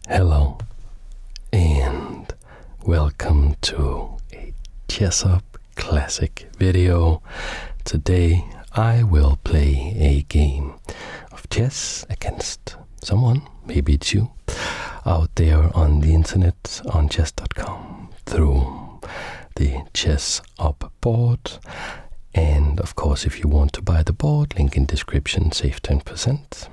Hello and welcome to a ChessUp classic video. Today I will play a game of chess against someone, maybe it's you, out there on the internet on chess.com through the ChessUp board. And of course, if you want to buy the board, link in description, save 10%.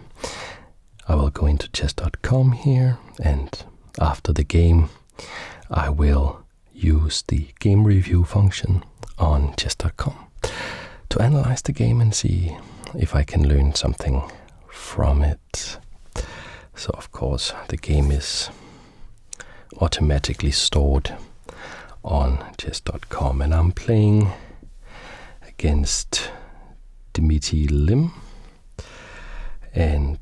I will go into chess.com here, and after the game I will use the game review function on chess.com to analyze the game and see if I can learn something from it. So of course the game is automatically stored on chess.com, and I'm playing against Dmitry Lim, and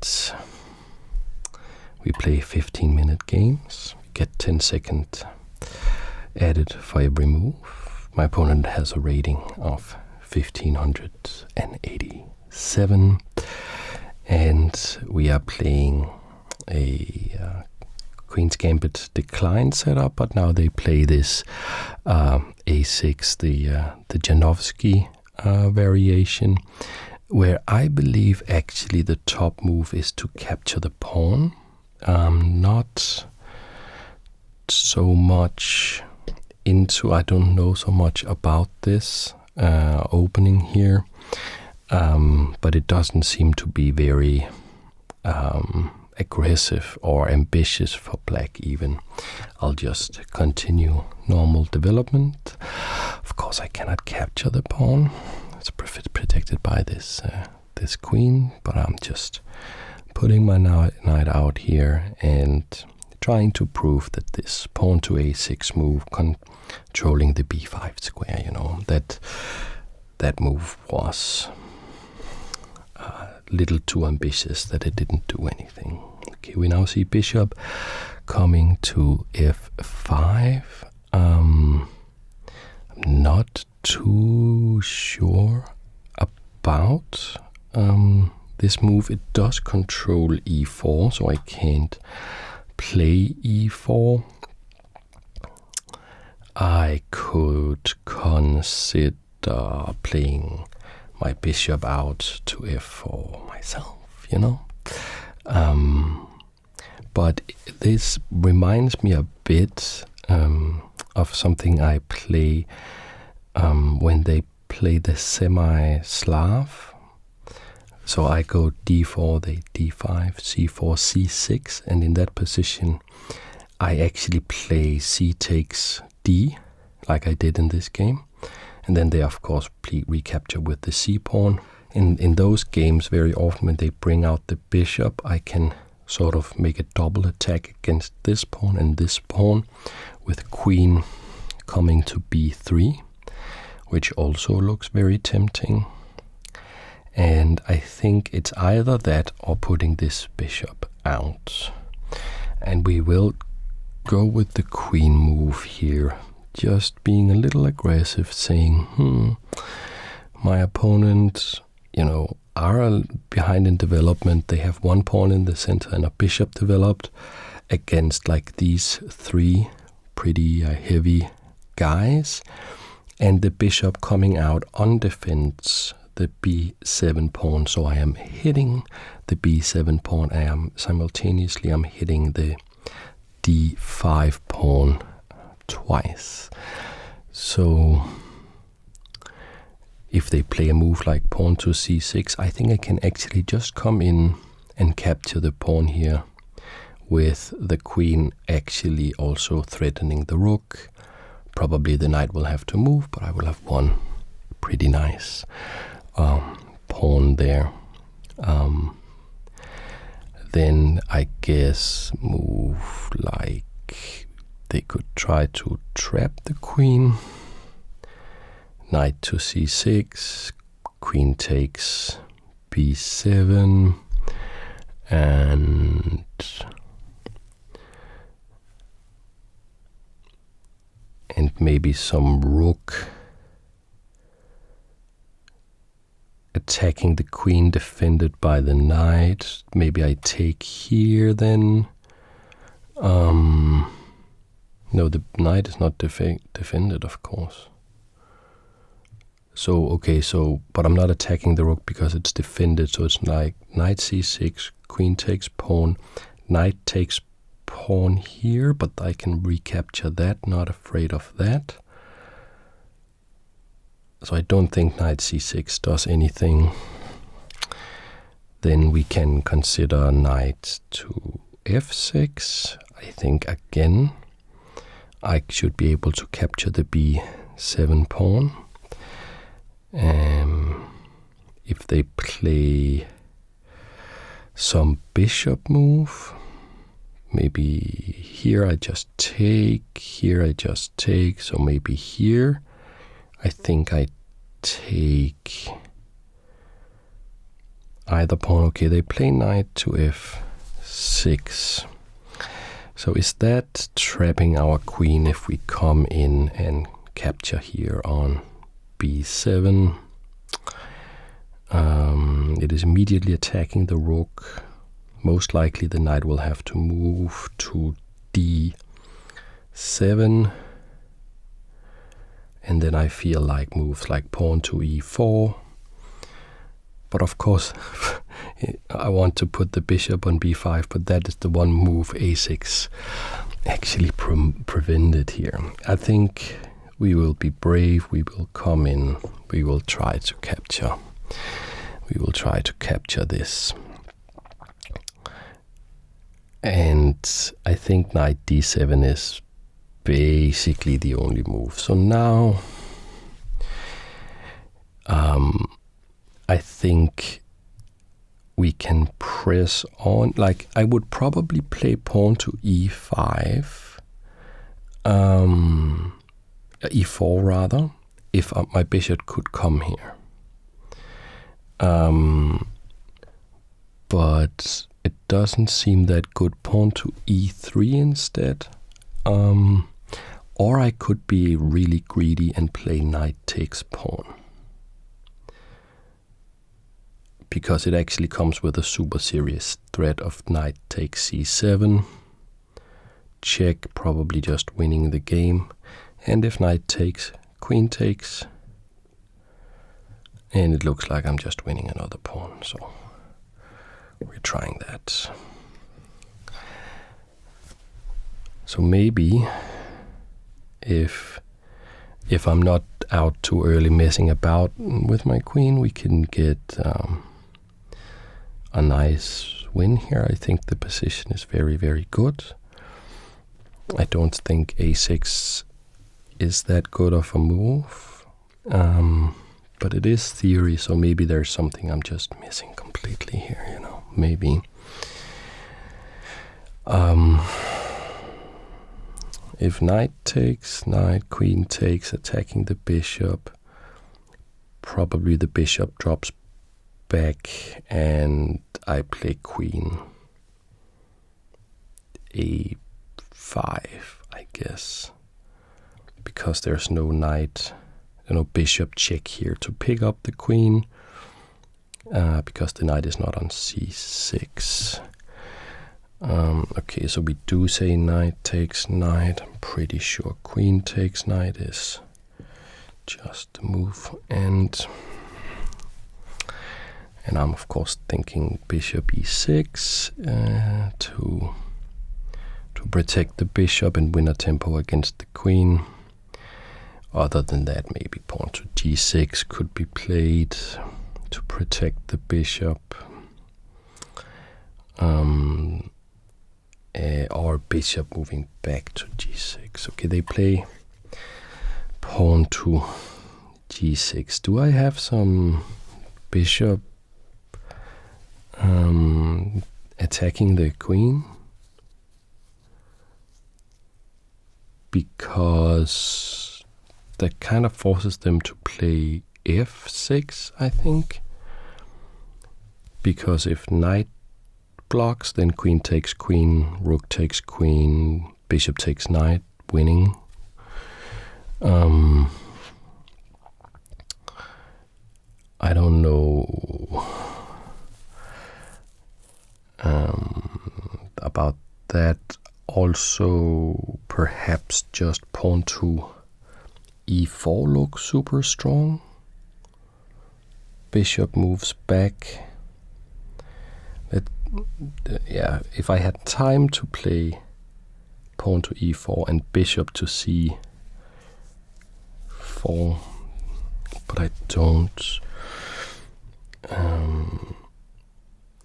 we play 15-minute games. We get 10-second added for every move. My opponent has a rating of 1587, and we are playing a Queen's Gambit decline setup, but now they play this A6, the Janovsky variation, where I believe actually the top move is to capture the pawn. Not so much into, I don't know so much about this opening here, but it doesn't seem to be very aggressive or ambitious for black even. I'll just continue normal development. Of course I cannot capture the pawn, it's protected by this this queen, but I'm just putting my knight out here and trying to prove that this pawn to a6 move, controlling the b5 square, you know, that move was a little too ambitious, that it didn't do anything. Okay, we now see bishop coming to f5. I'm not too sure about this move. It does control e4, so I can't play e4. I could consider playing my bishop out to f4 myself, you know. But this reminds me a bit of something I play when they play the semi-Slav. So I go d4, they d5, c4, c6, and in that position I actually play c takes d, like I did in this game, and then they of course recapture with the c pawn. In those games, very often when they bring out the bishop, I can sort of make a double attack against this pawn and this pawn, with queen coming to b3, which also looks very tempting. And I think it's either that or putting this bishop out. And we will go with the queen move here, just being a little aggressive, saying, my opponent, you know, are behind in development. They have one pawn in the center and a bishop developed against like these three pretty heavy guys. And the bishop coming out on defense the b7 pawn, so I am hitting the b7 pawn. I am simultaneously hitting the d5 pawn twice. So if they play a move like pawn to c6, I think I can actually just come in and capture the pawn here, with the queen actually also threatening the rook. Probably the knight will have to move, but I will have one pretty nice pawn there. Then I guess move like they could try to trap the queen. Knight to c6, queen takes b7, and maybe some rook attacking the queen defended by the knight. Maybe I take here then. No, the knight is not defended, of course. So, okay, but I'm not attacking the rook because it's defended, so it's like knight c6, queen takes pawn, knight takes pawn here, but I can recapture that, not afraid of that. So I don't think knight c6 does anything. Then we can consider knight to f6. I think again I should be able to capture the b7 pawn. If they play some bishop move, maybe here I just take, here I just take, so maybe here I think I take either pawn. Okay, they play knight to f6. So is that trapping our queen if we come in and capture here on b7? It is immediately attacking the rook. Most likely the knight will have to move to d7. And then I feel like moves like pawn to e4. But of course, I want to put the bishop on b5, but that is the one move a6 actually prevented here. I think we will be brave, we will come in, we will try to capture. We will try to capture this. And I think knight d7 is basically the only move. So now I think we can press on. Like I would probably play pawn to e5, e4 rather, if my bishop could come here. But it doesn't seem that good. Pawn to e3 instead. Or I could be really greedy and play knight takes pawn, because it actually comes with a super serious threat of knight takes c7, check, probably just winning the game, and if knight takes, queen takes, and it looks like I'm just winning another pawn, so we're trying that. So maybe if I'm not out too early messing about with my queen, we can get a nice win here. I think the position is very, very good. I don't think a6 is that good of a move, but it is theory, so maybe there's something I'm just missing completely here, you know, maybe. If knight takes, knight, queen takes, attacking the bishop, probably the bishop drops back and I play queen a5, I guess, because there's no knight, bishop check here to pick up the queen, because the knight is not on c6. Okay, so we do say knight takes knight. I'm pretty sure queen takes knight is just the move, and I'm of course thinking bishop e6 to protect the bishop and win a tempo against the queen. Other than that, maybe pawn to g6 could be played to protect the bishop. Or bishop moving back to g6. Okay, they play pawn to g6. Do I have some bishop attacking the queen? Because that kind of forces them to play f6, I think. Because if knight blocks, then queen takes queen, rook takes queen, bishop takes knight, winning. I don't know about that. also perhaps just pawn to e4 looks super strong. Bishop moves back. Yeah, if I had time to play pawn to e4 and bishop to c4, but I don't.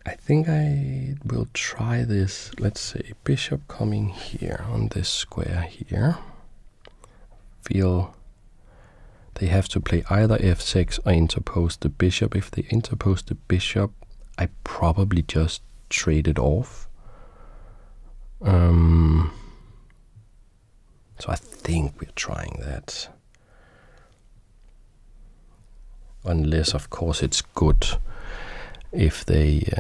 I think I will try this. Let's say bishop coming here on this square here. Feel they have to play either f6 or interpose the bishop. If they interpose the bishop, I probably just trade it off. So I think we're trying that. Unless, of course, it's good if they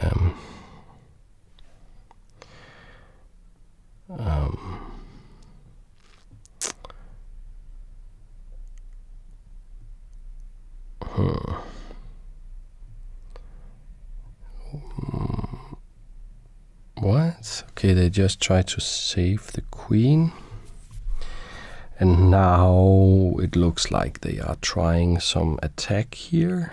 what? Okay, they just try to save the queen. And now it looks like they are trying some attack here.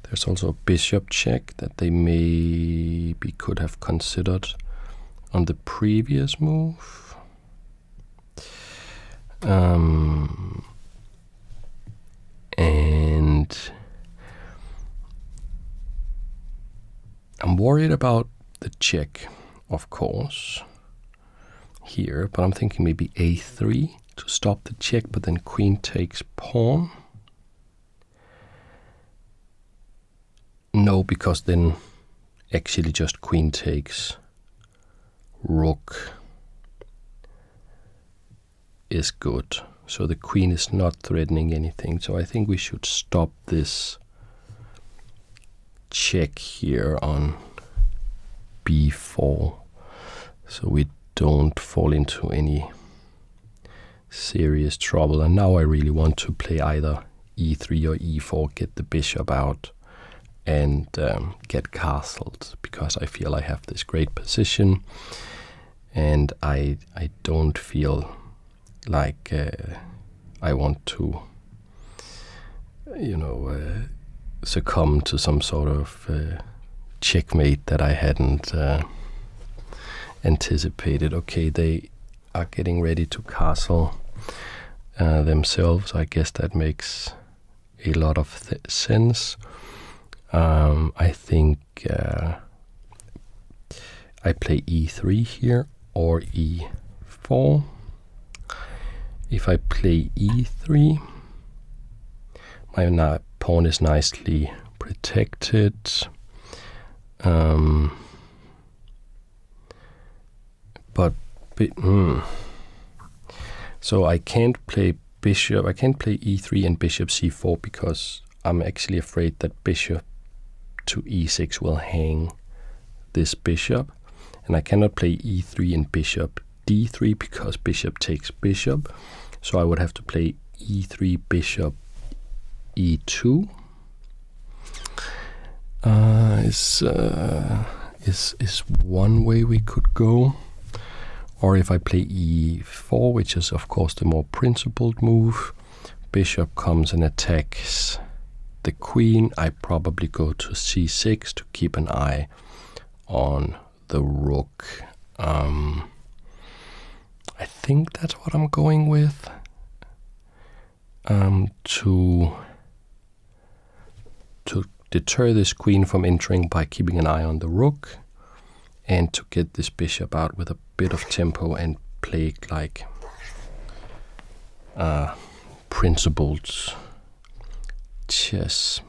There's also a bishop check that they maybe could have considered on the previous move. And I'm worried about the check, of course, here, but I'm thinking maybe a3 to stop the check, but then queen takes pawn. No, because then actually just queen takes rook is good. So the queen is not threatening anything. So I think we should stop this check here on b4 so we don't fall into any serious trouble. And now I really want to play either e3 or e4, get the bishop out and get castled, because I feel I have this great position and I don't feel like I want to, succumb to some sort of checkmate that I hadn't anticipated. Okay, they are getting ready to castle themselves. I guess that makes a lot of sense. I think I play e3 here or e4. If I play e3, my pawn is nicely protected. So I can't play bishop. I can't play e3 and bishop c4 because I'm actually afraid that bishop to e6 will hang this bishop, and I cannot play e3 and bishop d3 because bishop takes bishop. So I would have to play e3 bishop e2. Is one way we could go. Or if I play e4, which is of course the more principled move, bishop comes and attacks the queen, I probably go to c6 to keep an eye on the rook. I think that's what I'm going with. To deter this queen from entering by keeping an eye on the rook, and to get this bishop out with a bit of tempo and play like principled chess.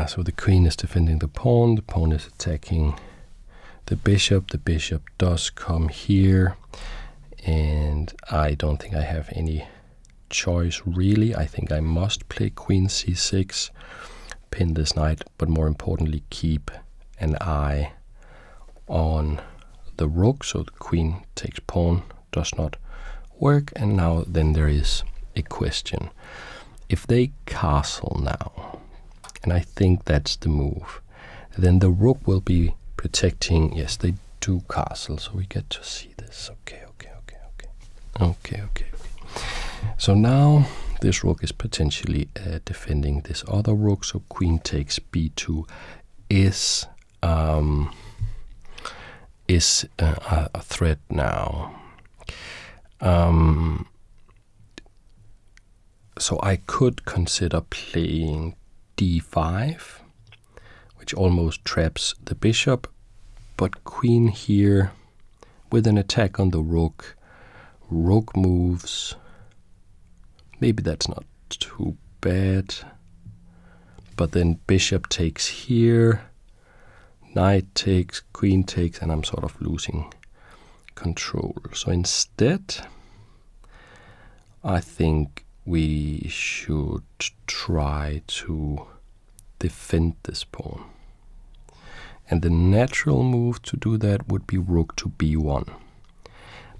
So the queen is defending the pawn is attacking the bishop does come here, and I don't think I have any choice really. I think I must play queen c6, pin this knight, but more importantly keep an eye on the rook, so the queen takes pawn does not work. And now then there is a question. If they castle now, and I think that's the move, then the rook will be protecting. Yes, they do castle, so we get to see this. Okay. So now this rook is potentially defending this other rook, so queen takes b2 is a threat now. So I could consider playing d5, which almost traps the bishop, but queen here with an attack on the rook. Rook moves. Maybe that's not too bad. But then bishop takes here, knight takes, queen takes, and I'm sort of losing control. So instead, I think we should try to defend this pawn. And the natural move to do that would be rook to b1.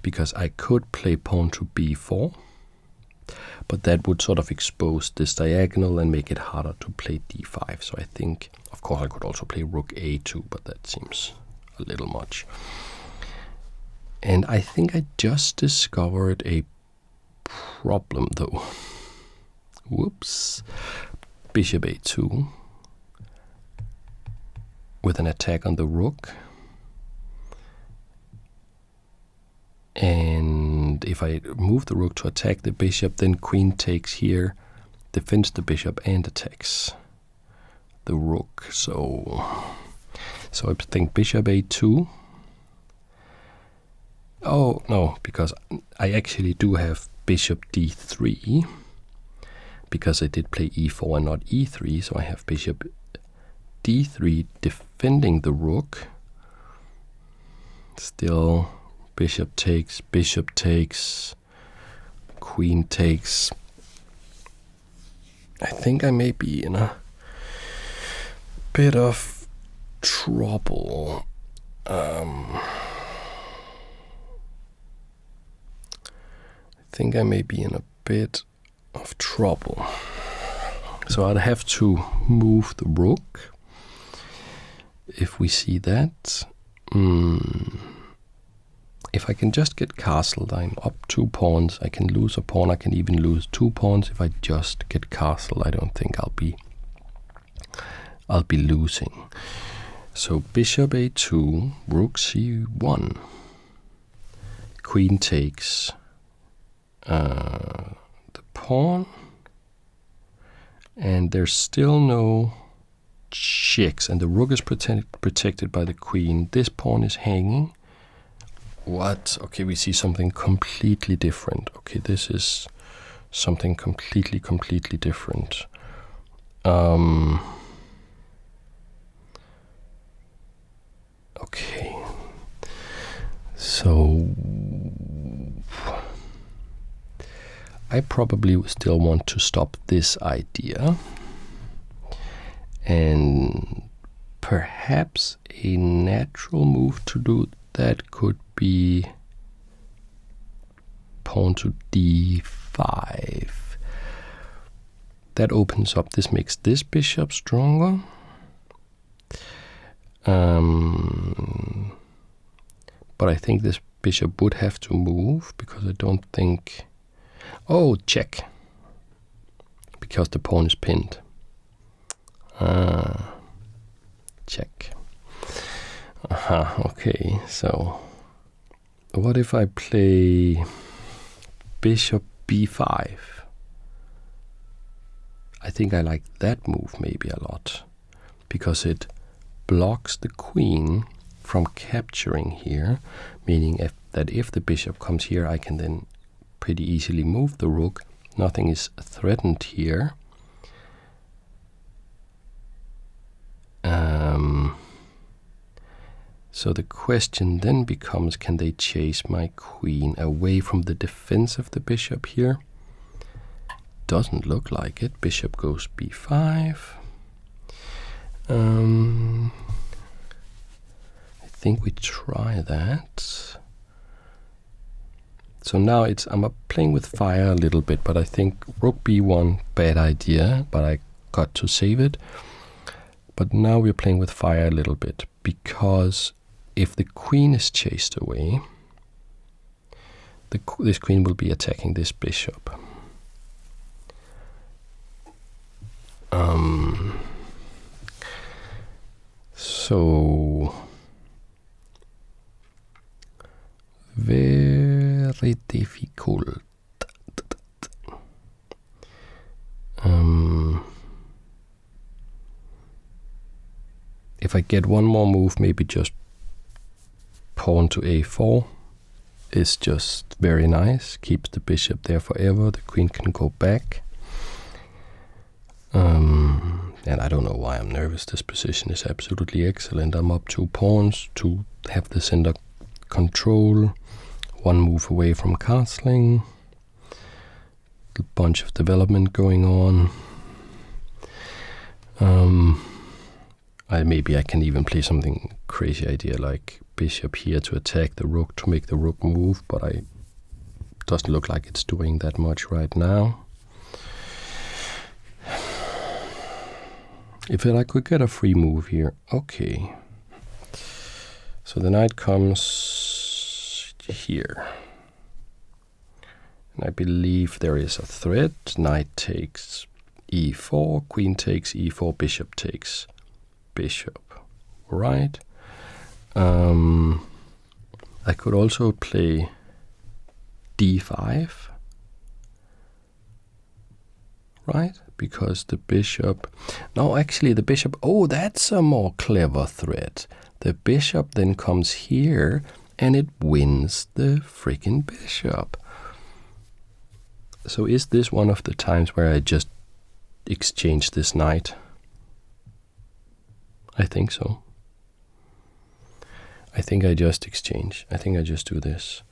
Because I could play pawn to b4, but that would sort of expose this diagonal and make it harder to play d5. So I think, of course, I could also play rook a2, but that seems a little much. And I think I just discovered a problem, though. Whoops. Bishop a2 with an attack on the rook. And if I move the rook to attack the bishop, then queen takes here, defends the bishop, and attacks the rook. So I think bishop a2. Oh, no, because I actually do have bishop d3, because I did play e4 and not e3, so I have bishop d3 defending the rook. Still... bishop takes, queen takes. I think I may be in a bit of trouble. I think I may be in a bit of trouble. So I'd have to move the rook. If we see that. If I can just get castled, I'm up 2 pawns. I can lose a pawn. I can even lose 2 pawns. If I just get castled, I don't think I'll be losing. So bishop a2, rook c1, queen takes the pawn, and there's still no checks, and the rook is protected by the queen. This pawn is hanging. What? Okay, we see something completely different. Okay, this is something completely different. Okay. So I probably still want to stop this idea. And perhaps a natural move to do that could be pawn to d5. That opens up, this makes this bishop stronger. But I think this bishop would have to move, because I don't think... Oh, check. Because the pawn is pinned. Check. Okay, so what if I play bishop b5? I think I like that move maybe a lot, because it blocks the queen from capturing here, meaning that if the bishop comes here, I can then pretty easily move the rook. Nothing is threatened here. So the question then becomes, can they chase my queen away from the defense of the bishop here? Doesn't look like it. Bishop goes b5. I think we try that. So now I'm playing with fire a little bit, but I think rook b1, bad idea, but I got to save it. But now we're playing with fire a little bit, because if the queen is chased away, this queen will be attacking this bishop. So very difficult. If I get one more move, maybe just pawn to a4 is just very nice. Keeps the bishop there forever. The queen can go back. And I don't know why I'm nervous. This position is absolutely excellent. I'm up 2 pawns to have the center control. 1 move away from castling. A bunch of development going on. Maybe I can even play something crazy idea like bishop here to attack the rook to make the rook move, but it doesn't look like it's doing that much right now. If I could get a free move here, okay. So the knight comes here. And I believe there is a threat. Knight takes e4, queen takes e4, bishop takes bishop. Right. I could also play d5. Right? Because the bishop... No, actually the bishop... Oh, that's a more clever threat. The bishop then comes here and it wins the freaking bishop. So is this one of the times where I just exchange this knight? I think so. I think I just exchange. I think I just do this.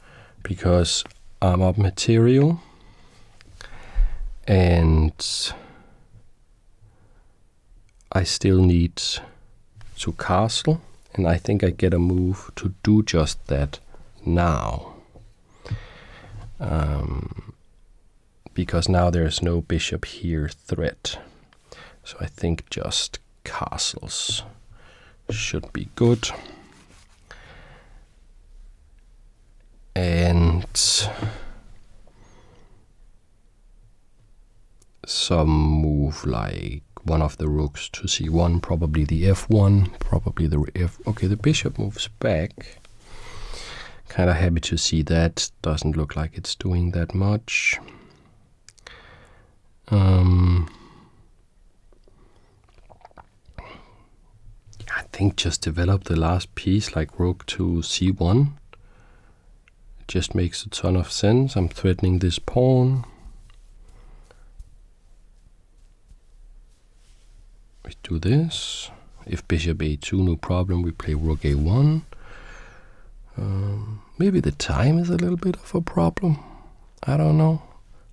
Because I'm up material. And I still need to castle. And I think I get a move to do just that now. Because now there's no bishop here threat. So I think just castles should be good. And some move like one of the rooks to c1, probably the f1, probably the f. Okay, the bishop moves back. Kind of happy to see that. Doesn't look like it's doing that much. I think just develop the last piece like rook to c1. It just makes a ton of sense. I'm threatening this pawn. We do this. If bishop a2, no problem. We play rook a1. Maybe the time is a little bit of a problem. I don't know.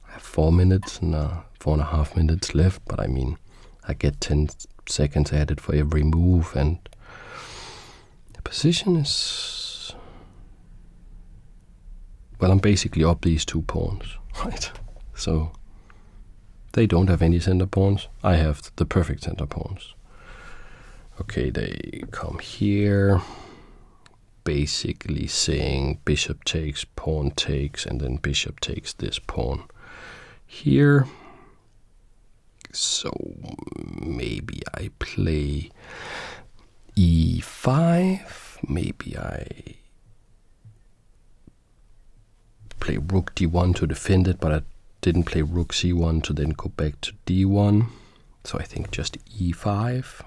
I have 4 minutes and 4.5 minutes left, but I mean, I get 10 seconds added for every move, and the position is... Well, I'm basically up these 2 pawns, right? So they don't have any center pawns. I have the perfect center pawns. Okay, they come here, basically saying bishop takes, pawn takes, and then bishop takes this pawn here. So maybe I play e5, maybe I play rook d1 to defend it, but I didn't play rook c1 to then go back to d1. So I think just e5.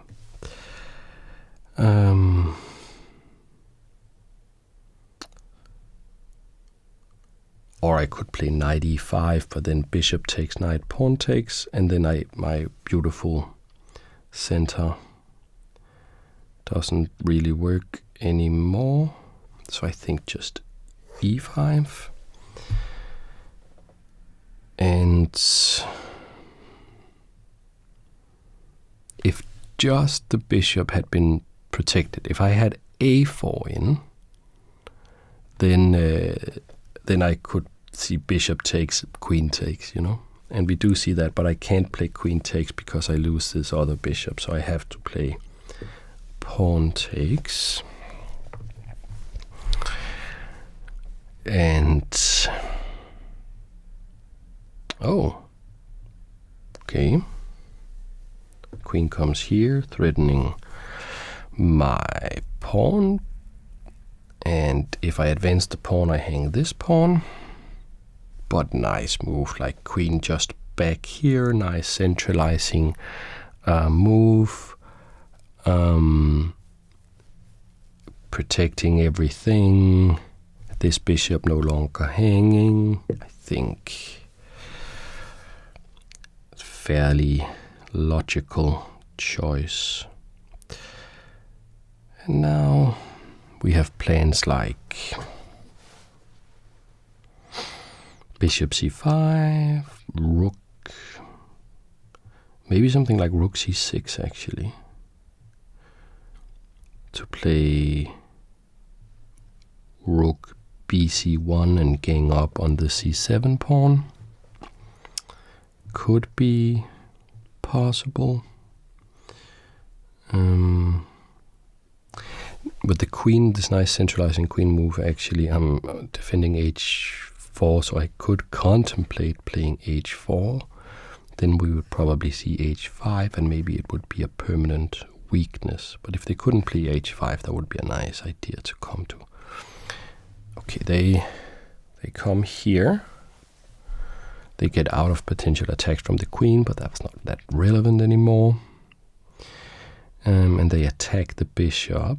Or I could play knight e5, but then bishop takes, knight, pawn takes, and then my beautiful center doesn't really work anymore. So I think just e5. And if just the bishop had been protected, if I had a4 in, then I could see bishop takes, queen takes, you know. And we do see that, but I can't play queen takes because I lose this other bishop, so I have to play pawn takes. And oh, okay. Queen comes here, threatening my pawn. And if I advance the pawn, I hang this pawn. But nice move, like queen just back here. Nice centralizing move. Protecting everything. This bishop no longer hanging. I think fairly logical choice. And now we have plans like bishop c5, rook, maybe something like rook c6 actually, to play rook bc1 and gang up on the c7 pawn. Could be possible. With the queen, this nice centralizing queen move, actually I'm defending h4, so I could contemplate playing h4. Then we would probably see h5, and maybe it would be a permanent weakness. But if they couldn't play h5, that would be a nice idea to come to. Okay, they come here. They get out of potential attacks from the queen, but that's not that relevant anymore. And they attack the bishop.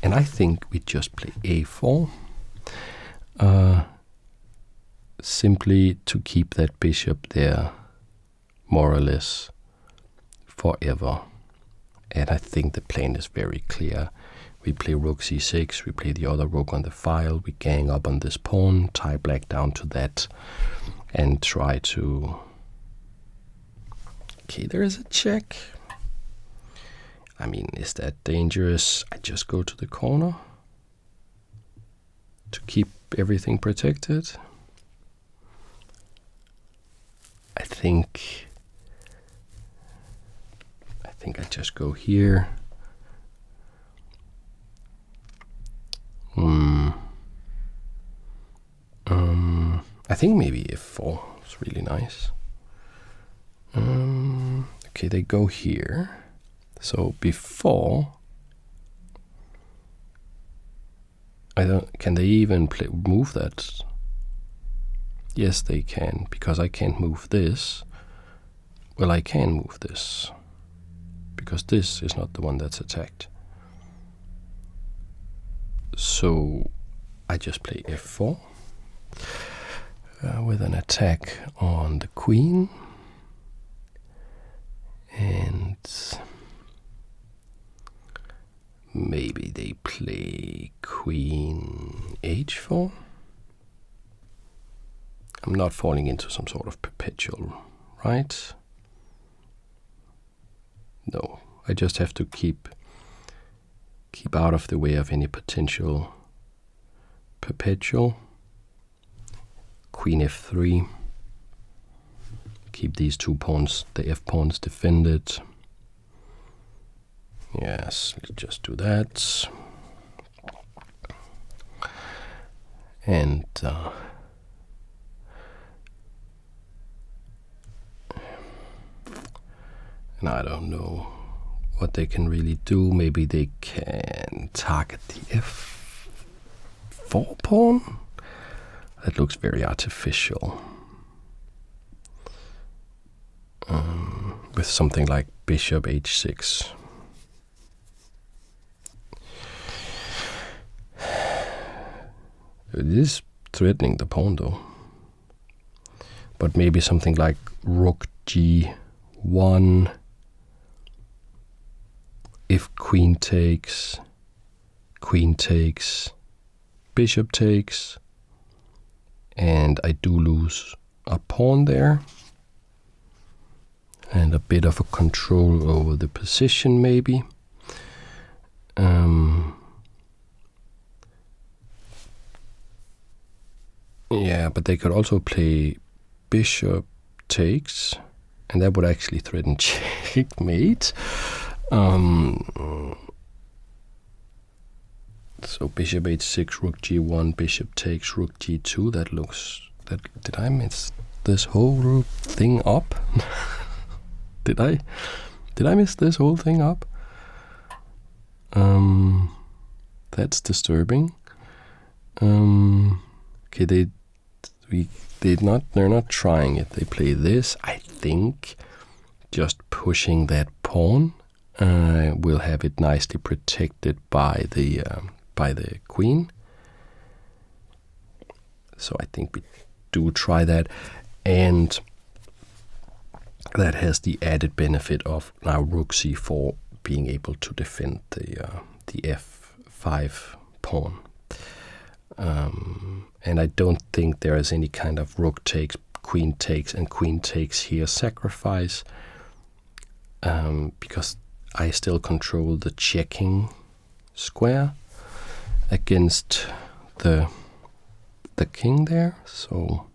And I think we just play a4. Simply to keep that bishop there more or less forever. And I think the plan is very clear. We play rook c6, we play the other rook on the file, we gang up on this pawn, tie black down to that, and try to... Okay, there is a check. I mean, is that dangerous? I just go to the corner to keep everything protected. I think I just go here. I think maybe f4 is really nice. Okay, they go here. So before, can they even move that? Yes, they can, because I can't move this. Well, I can move this, because this is not the one that's attacked. So I just play f4 with an attack on the queen. And maybe they play queen h4. I'm not falling into some sort of perpetual, right? No, I just have to keep out of the way of any potential perpetual. Queen f3. Keep these two pawns, the f pawns, defended. Yes, let's just do that. And I don't know what they can really do. Maybe they can target the f4 pawn. That looks very artificial. With something like bishop h6. It is threatening the pawn though. But maybe something like rook g1. If queen takes, bishop takes, and I do lose a pawn there. And a bit of a control over the position maybe. Yeah, but they could also play bishop takes, and that would actually threaten checkmate. So bishop h6, rook g1, bishop takes, rook g2. That looks... did I mess this whole thing up? Did I miss this whole thing up? That's disturbing. Okay, they're not trying it. They play this. I think just pushing that pawn will have it nicely protected by the queen. So I think we do try that, and that has the added benefit of now rook c4 being able to defend the f5 pawn. And I don't think there is any kind of rook takes, and queen takes here sacrifice, because I still control the checking square against the king there. So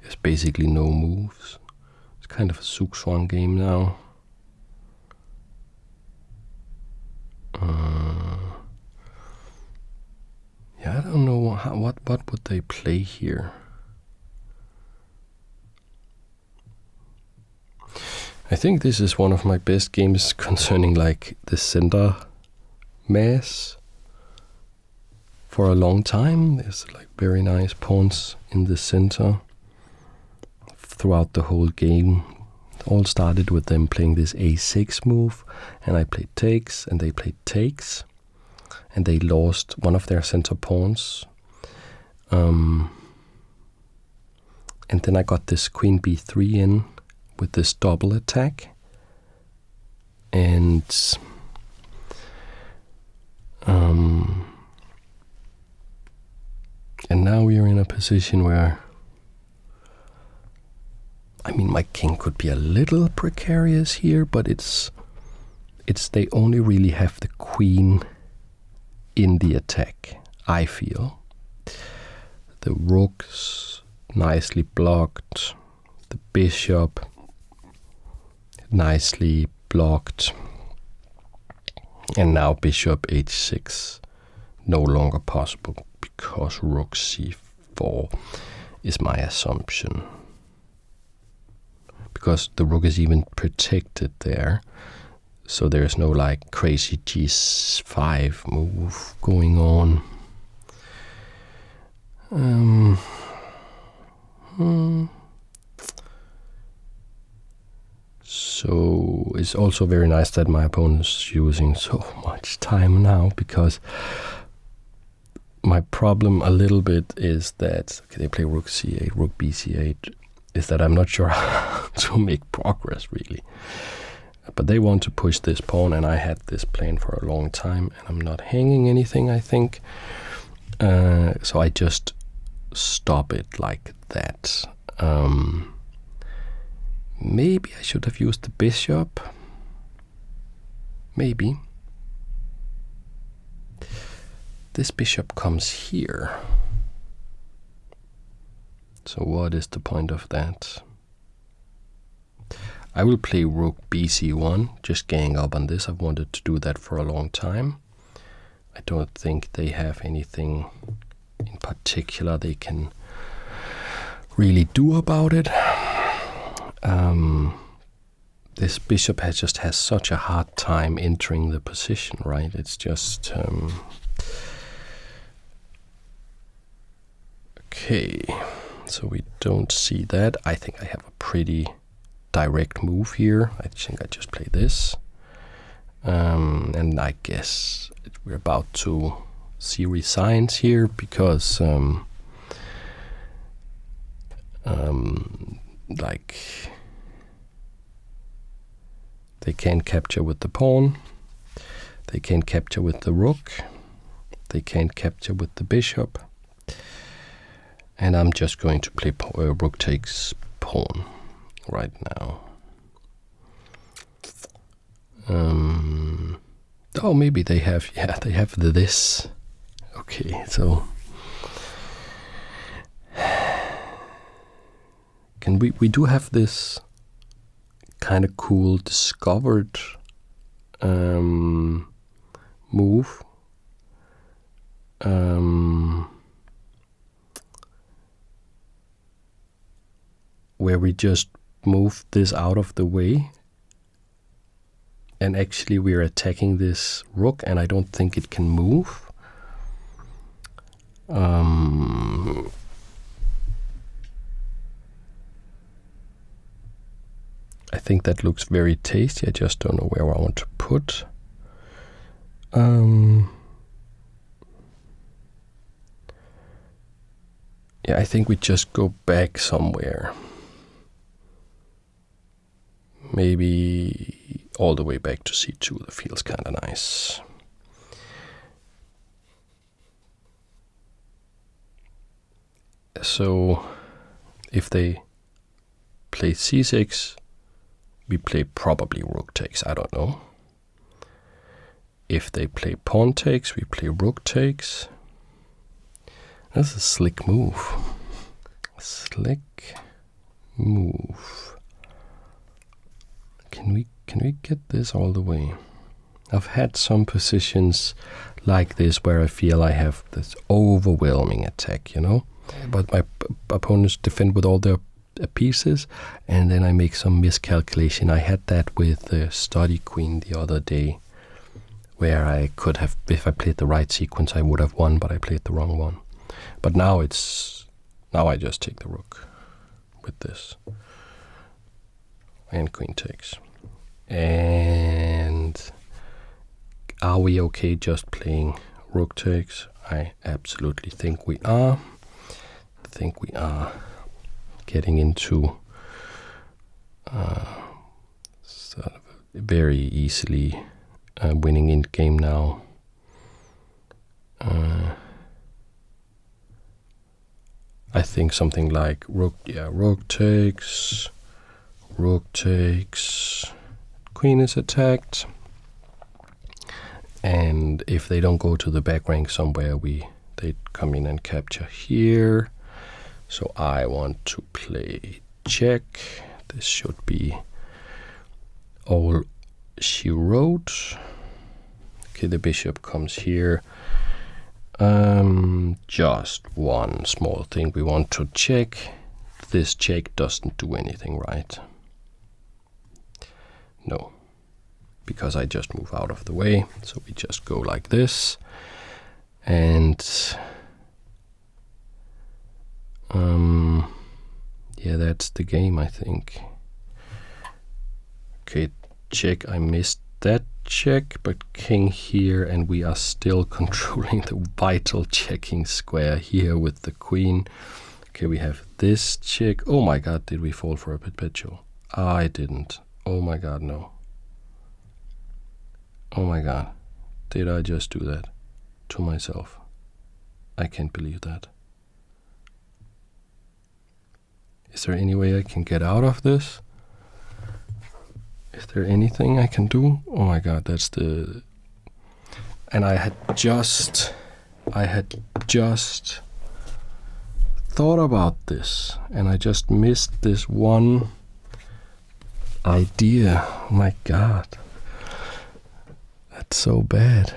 there's basically no moves. It's kind of a Zugzwang game now. Yeah, I don't know what would they play here. I think this is one of my best games concerning like the center mass for a long time. There's like very nice pawns in the center throughout the whole game. It all started with them playing this a6 move, and I played takes, and they played takes, and they lost one of their center pawns. And then I got this queen b3 in with this double attack, and now we are in a position where, I mean, my king could be a little precarious here, but it's they only really have the queen in the attack, I feel. The rook's nicely blocked, the bishop nicely blocked, and now bishop h6 no longer possible because rook c4 is my assumption, because the rook is even protected there, so there's no like crazy g5 move going on. So it's also very nice that my opponent's using so much time now, because my problem a little bit is that, okay, they play rook c8, rook bc8, is that I'm not sure how to make progress really. But they want to push this pawn, and I had this plan for a long time, and I'm not hanging anything, I think. So I just stop it like that. Maybe I should have used the bishop. Maybe. This bishop comes here. So what is the point of that? I will play rook bc1, just gang up on this. I've wanted to do that for a long time. I don't think they have anything in particular they can really do about it. This bishop has such a hard time entering the position, right? It's just okay. So we don't see that. I think I have a pretty direct move here. I think I just play this, and I guess we're about to see resigns here, because like they can't capture with the pawn, they can't capture with the rook, they can't capture with the bishop, and I'm just going to play rook takes pawn right now. Oh, maybe they have, yeah, they have this. Okay, so can And we do have this kind of cool discovered move. Where we just move this out of the way, and actually we're attacking this rook, and I don't think it can move. I think that looks very tasty. I just don't know where I want to put. Yeah, I think we just go back somewhere. Maybe all the way back to c2. That feels kind of nice. So if they play c6, we play probably rook takes, I don't know. If they play pawn takes, we play rook takes. That's a slick move. Slick move. Can we get this all the way? I've had some positions like this where I feel I have this overwhelming attack, you know? But my opponents defend with all their pieces, and then I make some miscalculation. I had that with the study queen the other day, where I could have, if I played the right sequence, I would have won, but I played the wrong one. But now I just take the rook with this. And queen takes. And are we okay just playing rook takes? I absolutely think we are. I think we are getting into sort of very easily winning in game now. I think something like rook takes, queen is attacked, and if they don't go to the back rank somewhere, they come in and capture here. So I want to play check. This should be all she wrote. Okay, the bishop comes here. Just one small thing we want to check. This check doesn't do anything, right? No, because I just move out of the way. So we just go like this. And yeah, that's the game, I think. Okay, check. I missed that check, but king here, and we are still controlling the vital checking square here with the queen. Okay, we have this check. Oh my god, did we fall for a perpetual? I didn't. Oh my god, no. Oh my god, did I just do that to myself? I can't believe that. Is there any way I can get out of this? Is there anything I can do? Oh my god, that's the... And I had just thought about this, and I just missed this one idea. Oh my god. That's so bad.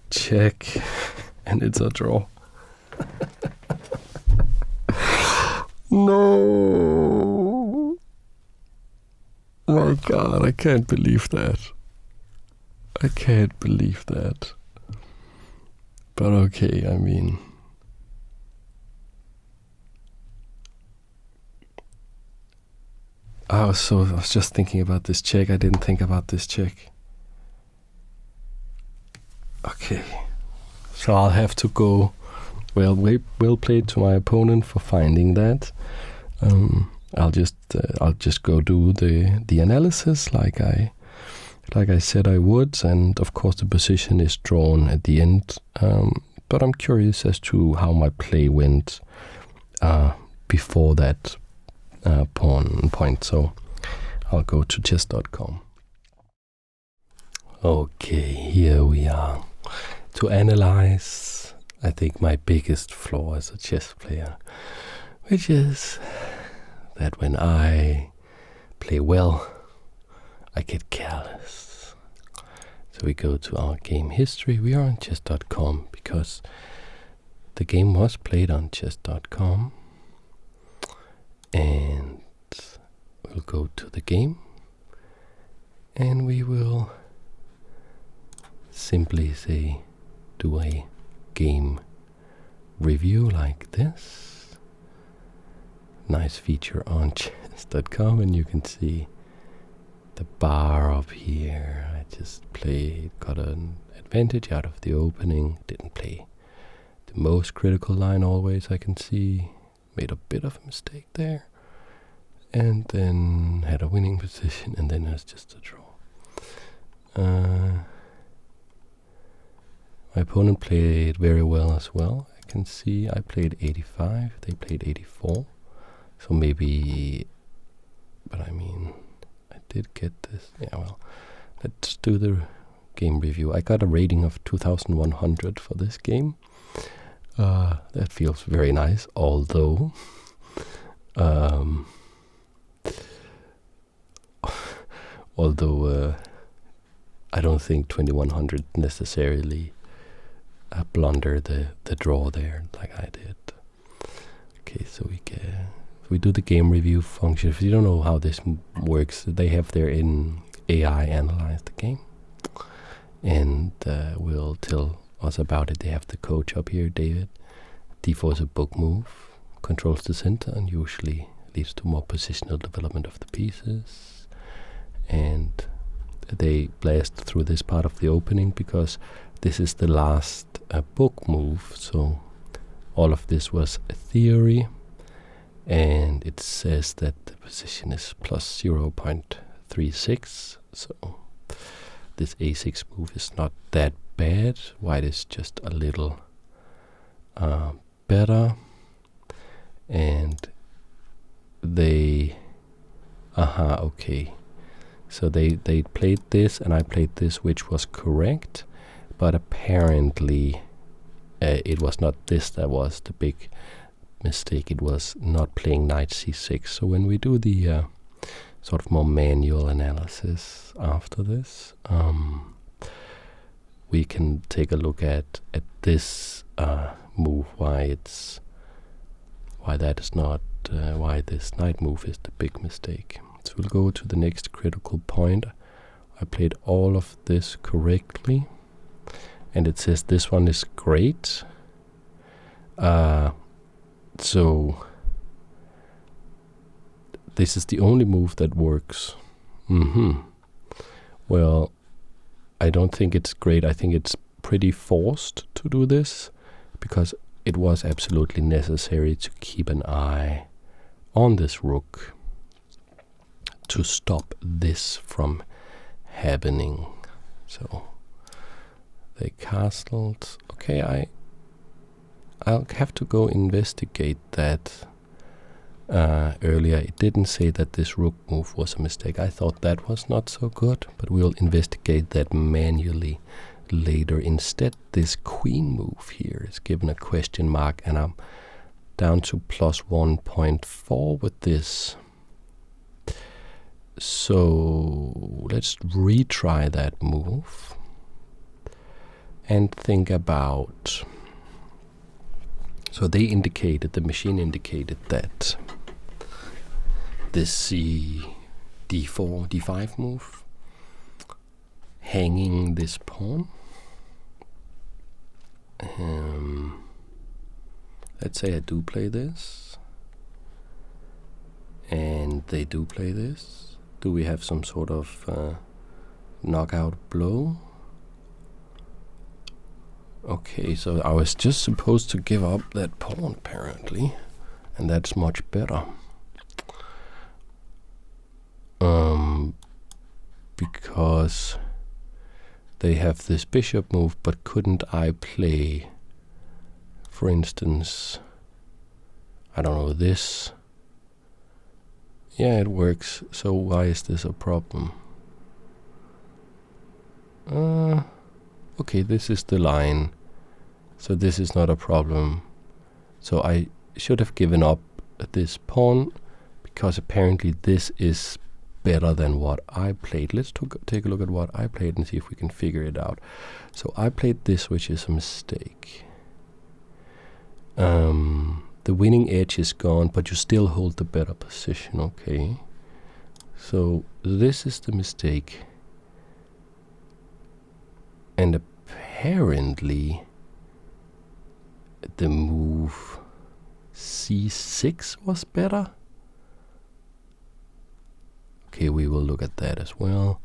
Check, and it's a draw. No. Oh my god, I can't believe that. I can't believe that. But okay, I mean... I was just thinking about this check. I didn't think about this check. Okay. So I'll have to go... Well played to my opponent for finding that. I'll just go do the analysis like I said I would, and of course the position is drawn at the end. But I'm curious as to how my play went before that pawn point. So I'll go to chess.com. Okay, here we are to analyze. I think my biggest flaw as a chess player, which is that when I play well, I get careless. So we go to our game history. We are on chess.com because the game was played on chess.com. And we'll go to the game. And we will simply say, do a game review like this. Nice feature on chess.com, and you can see the bar up here. I just played, got an advantage out of the opening, didn't play the most critical line always, I can see, made a bit of a mistake there, and then had a winning position, and then it's just a draw. My opponent played very well as well. I can see I played 85, they played 84. So maybe, but I mean, I did get this. Yeah, well, let's do the game review. I got a rating of 2100 for this game. That feels very nice, although I don't think 2100 necessarily blunder the draw there like I did. Okay, so we do the game review function. If you don't know how this works, they have their in AI analyze the game and will tell us about it. They have the coach up here, David. D4 is a book move, controls the center, and usually leads to more positional development of the pieces. And they blast through this part of the opening because this is the last book move, so all of this was a theory, and it says that the position is plus 0.36, so this a6 move is not that bad. White is just a little better, and they okay, so they played this and I played this, which was correct, but apparently it was not this that was the big mistake. It was not playing knight c6. So when we do the sort of more manual analysis after this, we can take a look at this move, why that is not why this knight move is the big mistake. So we'll go to the next critical point. I played all of this correctly, and it says this one is great. So this is the only move that works. Well, I don't think it's great. I think it's pretty forced to do this because it was absolutely necessary to keep an eye on this rook to stop this from happening. So they castled. Okay, I'll have to go investigate that. Earlier it didn't say that this rook move was a mistake. I thought that was not so good, but we'll investigate that manually later. Instead, this queen move here is given a question mark, and I'm down to plus 1.4 with this. So let's retry that move and think about. So they indicated, the machine indicated that this d4, d5 move, hanging this pawn. Let's say I do play this, and they do play this. Do we have some sort of knockout blow? Okay, so I was just supposed to give up that pawn apparently, and that's much better. Because they have this bishop move, but couldn't I play, for instance, I don't know, this? Yeah, it works, so why is this a problem? Okay, this is the line, so this is not a problem. So I should have given up this pawn, because apparently this is better than what I played. Let's take a look at what I played and see if we can figure it out. So I played this, which is a mistake. The winning edge is gone, but you still hold the better position. Okay. So this is the mistake. And apparently the move c6 was better. Okay, we will look at that as well.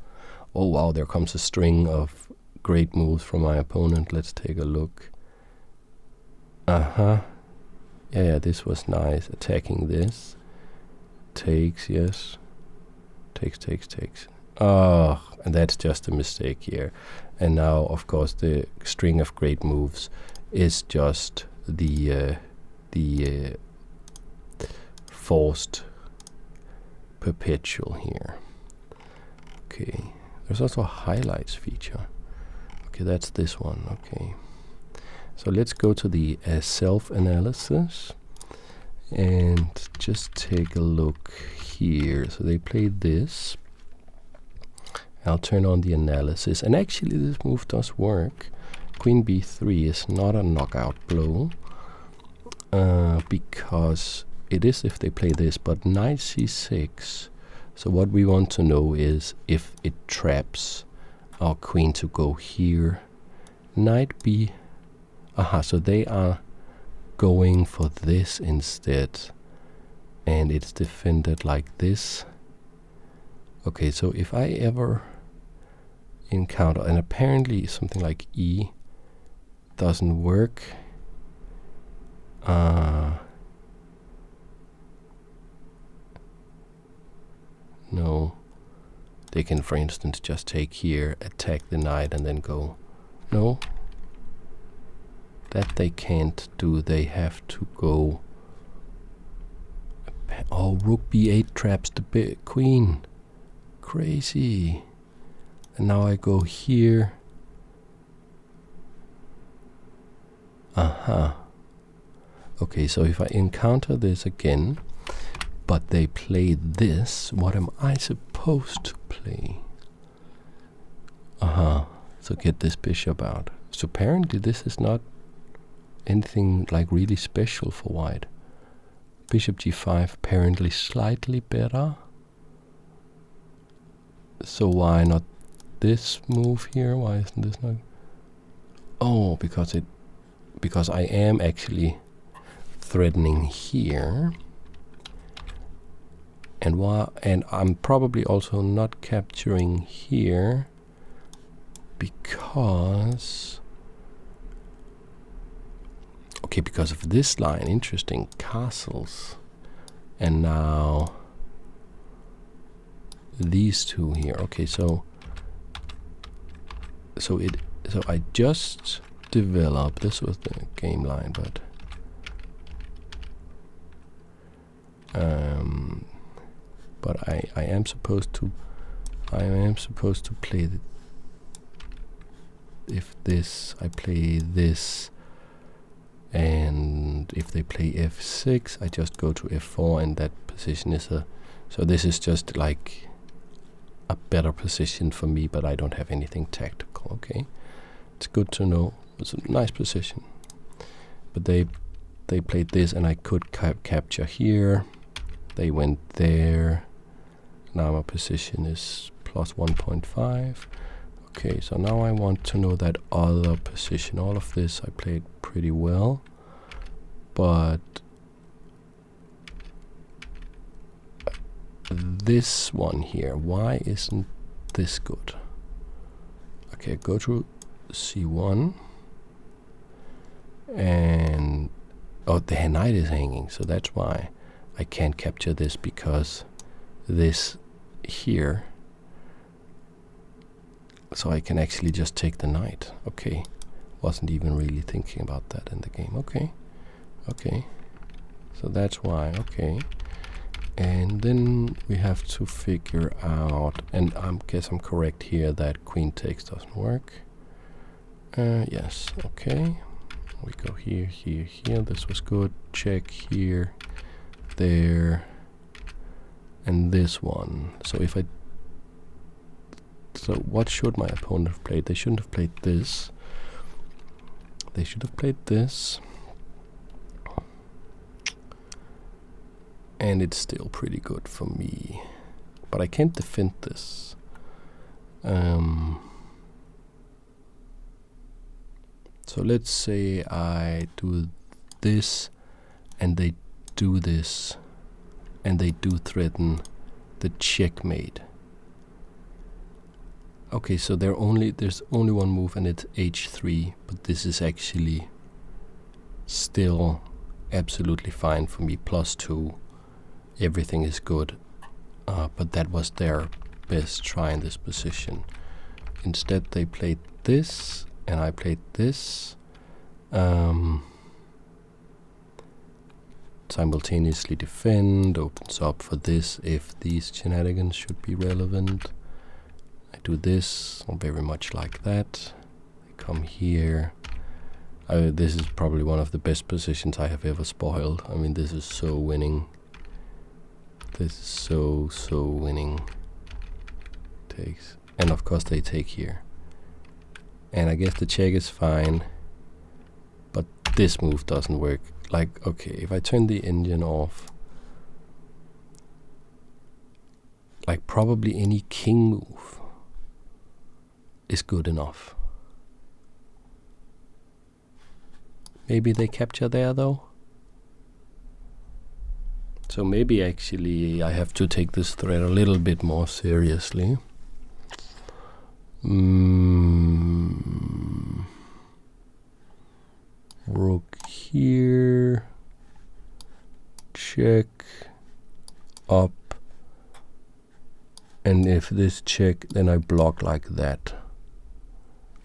Oh wow, there comes a string of great moves from my opponent. Let's take a look. Yeah, this was nice. Attacking this. Takes, yes. Takes. Oh, and that's just a mistake here. And now, of course, the string of great moves is just the forced perpetual here. Okay, there's also a highlights feature. Okay, that's this one. Okay, so let's go to the self-analysis and just take a look here. So they played this. I'll turn on the analysis, and actually this move does work. Queen b3 is not a knockout blow, because it is if they play this, but knight c6. So what we want to know is if it traps our queen to go here. Knight b. So they are going for this instead, and it's defended like this. Okay, so if I ever encounter, and apparently something like e doesn't work. No, they can, for instance, just take here, attack the knight, and then go. No, that they can't do. They have to go. Oh, rook b8 traps the queen. Crazy. And now I go here. Okay, so if I encounter this again, but they play this, what am I supposed to play? So get this bishop out. So apparently this is not anything like really special for white. Bishop g5 apparently slightly better. So why not this move here? Why isn't this not? Oh, because I am actually threatening here. And I'm probably also not capturing here because of this line. Interesting, castles. And now these two here. Okay, so I just developed, this was the game line, but I am supposed to play if this, I play this, and if they play f6, I just go to f4, and that position is so this is just like a better position for me, but I don't have anything tactical. Okay, it's good to know. It's a nice position, but they played this, and I could capture here. They went there. Now my position is plus 1.5. Okay, so now I want to know that other position. All of this I played pretty well, but this one here, why isn't this good? Okay, go to c1, and oh, the knight is hanging, so that's why I can't capture this, because this here, so I can actually just take the knight. Okay, wasn't even really thinking about that in the game. Okay, so that's why. Okay, and then we have to figure out, and I guess I'm correct here, that queen takes doesn't work. Yes, okay, we go here, here, here. This was good. Check here. there, and this one. So if I... So what should my opponent have played? They shouldn't have played this. They should have played this. And it's still pretty good for me. But I can't defend this. So let's say I do this, and they do this, and they do threaten the checkmate. Okay, so there's only one move, and it's h3, but this is actually still absolutely fine for me. +2, everything is good, but that was their best try in this position. Instead, they played this, and I played this. Simultaneously defend, opens up for this if these shenanigans should be relevant. I do this, very much like that. I come here. This is probably one of the best positions I have ever spoiled. I mean, this is so winning. This is so winning. Takes, and of course they take here. And I guess the check is fine, but this move doesn't work. Like, okay, if I turn the engine off, like probably any king move is good enough. Maybe they capture there though. So maybe actually I have to take this threat a little bit more seriously. Rook here, check, up, and if this check, then I block like that.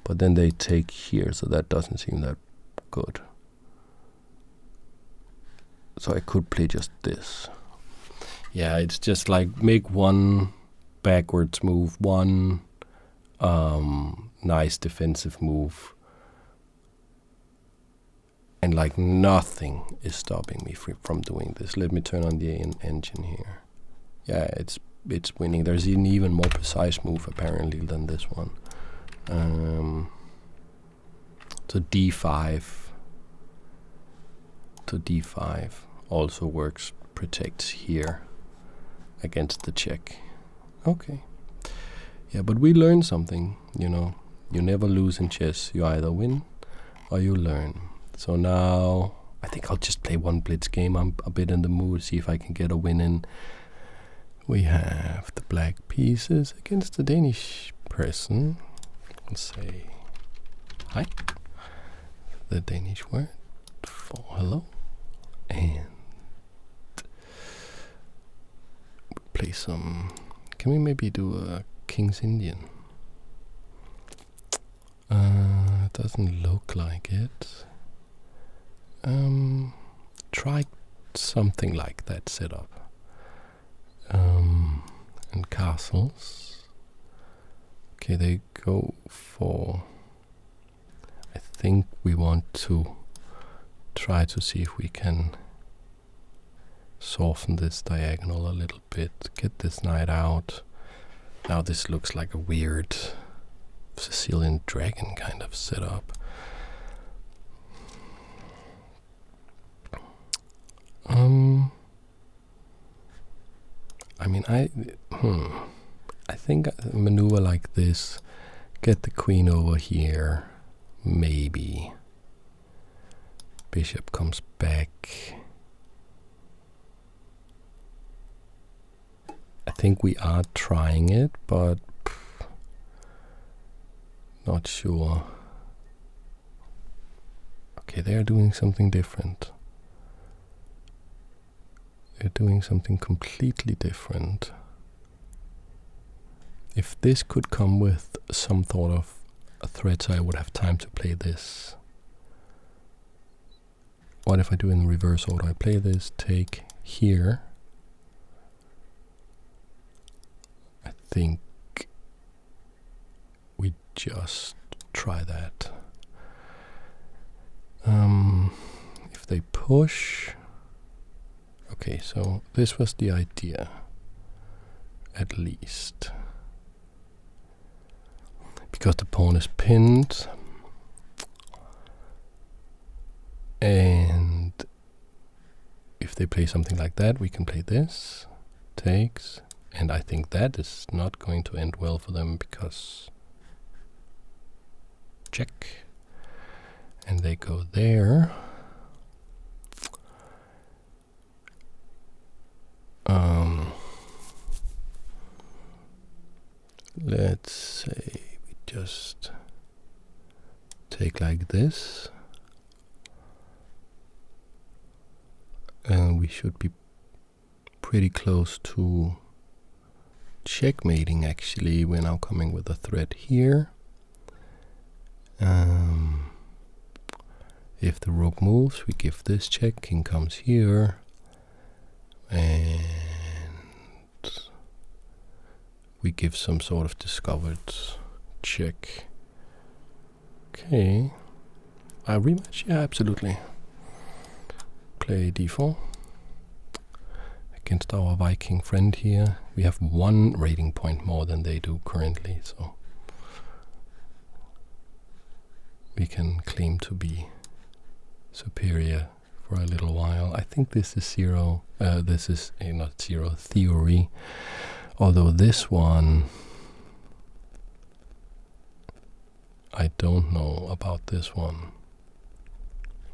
But then they take here, so that doesn't seem that good. So I could play just this. Yeah, it's just like make one backwards move, one nice defensive move, and like nothing is stopping me from doing this. Let me turn on the engine here. Yeah, it's winning. There's an even more precise move apparently than this one. So d5 to d5 also works, protects here against the check. Okay. Yeah, but we learned something, you know. You never lose in chess. You either win or you learn. So now I think I'll just play one blitz game. I'm a bit in the mood, see if I can get a win in. We have the black pieces against the Danish person. Let's say hi. The Danish word for hello. And play some. Can we maybe do a King's Indian? Doesn't look like it. Try something like that setup. And castles. Okay, they go for. I think we want to try to see if we can soften this diagonal a little bit, get this knight out. Now this looks like a weird Sicilian dragon kind of setup. I mean, I think a maneuver like this, get the queen over here, maybe. Bishop comes back. I think we are trying it, but not sure. Okay, they're doing something different. They're doing something completely different. If this could come with some thought of a threat, so I would have time to play this. What if I do in reverse order? I play this, take here. I think we just try that. If they push, Okay, so this was the idea, at least. Because the pawn is pinned, and if they play something like that, we can play this, takes, and I think that is not going to end well for them because check, and they go there. Let's say we just take like this, and we should be pretty close to checkmating. Actually, we're now coming with a threat here. If the rook moves, we give this check, king comes here, and we give some sort of discovered check. Okay, a rematch? Yeah, absolutely. Play d4 against our Viking friend here. We have 1 rating point more than they do currently, so we can claim to be superior for a little while. I think this is zero. This is not zero theory, although this one I don't know about this one.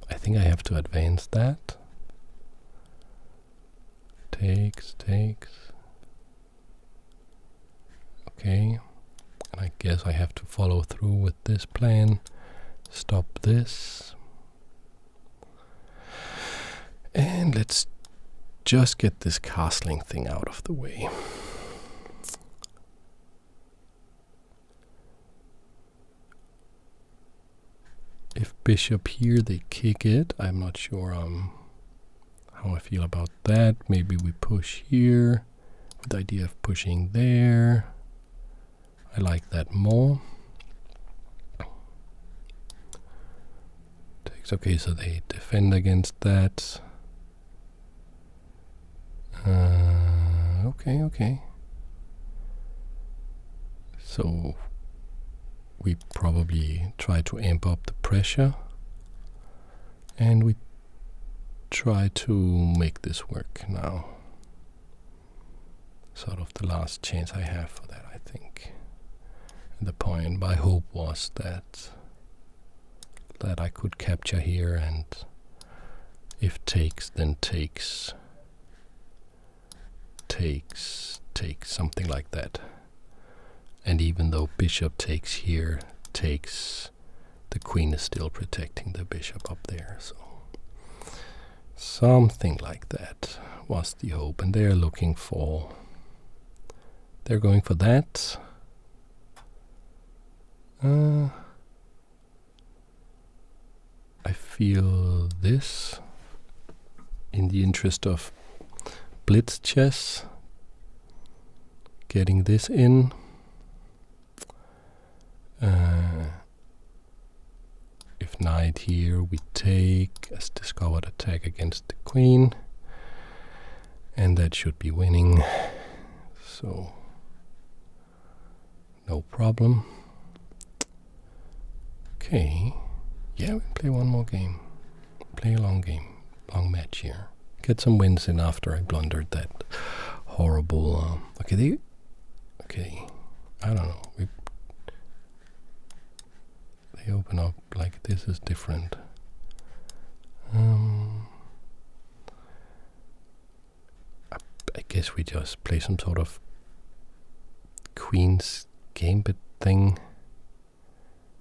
I think I have to advance that. Takes. Okay, and I guess I have to follow through with this plan. Stop this. And let's just get this castling thing out of the way. If bishop here, they kick it. I'm not sure how I feel about that. Maybe we push here with the idea of pushing there. I like that more. Takes. Okay, so they defend against that. Okay. So we probably try to amp up the pressure, and we try to make this work now. Sort of the last chance I have for that, I think. And the point, my hope was that I could capture here, and if takes, then takes, something like that. And even though bishop takes here, takes, the queen is still protecting the bishop up there. So something like that was the hope. And they're looking for, they're going for that. I feel this, in the interest of Blitz chess, getting this in. If knight here, we take as discovered attack against the queen, and that should be winning, so no problem. Okay, yeah, we play one more game, play a long game, long match here, get some wins in after I blundered that horrible okay, I don't know, they open up like this is different. I guess we just play some sort of queen's gambit thing.